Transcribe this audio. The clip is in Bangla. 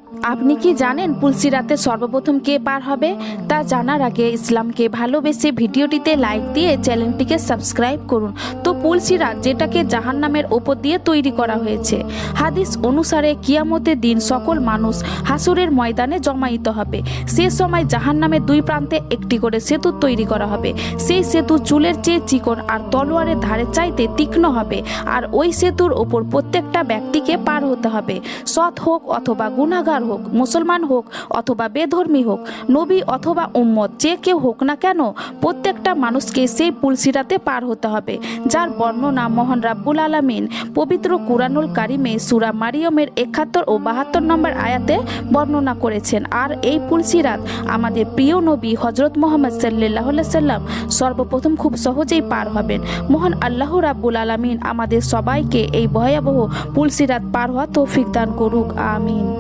আপনি কি জানেন পুলসিরাতে সর্বপ্রথম কে পার হবে? তা জানার আগে ইসলামকে ভালোবেসে ভিডিওটিতে লাইক দিয়ে চ্যানেলটিকে সাবস্ক্রাইব করুন। তো পুলসিরাত যেটাকে জাহান্নামের ওপর দিয়ে তৈরি করা হয়েছে, হাদিস অনুসারে কিয়ামতের দিন সকল মানুষ হাসুরের ময়দানে জমায়িত হবে। সে সময় জাহান্নামের দুই প্রান্তে একটি করে সেতু তৈরি করা হবে। সেই সেতু চুলের চেয়ে চিকন আর তলোয়ারের ধারের চাইতে তীক্ষ্ণ হবে। আর ওই সেতুর ওপর প্রত্যেকটা ব্যক্তিকে পার হতে হবে, সৎ হোক অথবা গুনাহগার হোক, মুসলমান হোক অথবা বেধর্মী হোক, নবী অথবা উম্মত, যে কেউ হোক না কেন, প্রত্যেকটা মানুষকে সেই পুলসিরাতে পার হতে হবে, যার বর্ণনা মহান রাব্বুল আলামিন পবিত্র কুরআনুল কারিমে সূরা মারিয়মের ৭১ ও ৭২ নম্বর আয়াতে বর্ণনা করেছেন। আর এই পুলসিরাত আমাদের প্রিয় নবী হযরত মুহাম্মদ সাল্লাল্লাহু আলাইহি সাল্লাম সর্বপ্রথম খুব সহজেই পার হবেন। মহান আল্লাহ রাব্বুল আলামিন আমাদের সবাইকে এই ভয়াবহ পুলসিরাত পার হওয়া তৌফিক দান করুক, আমিন।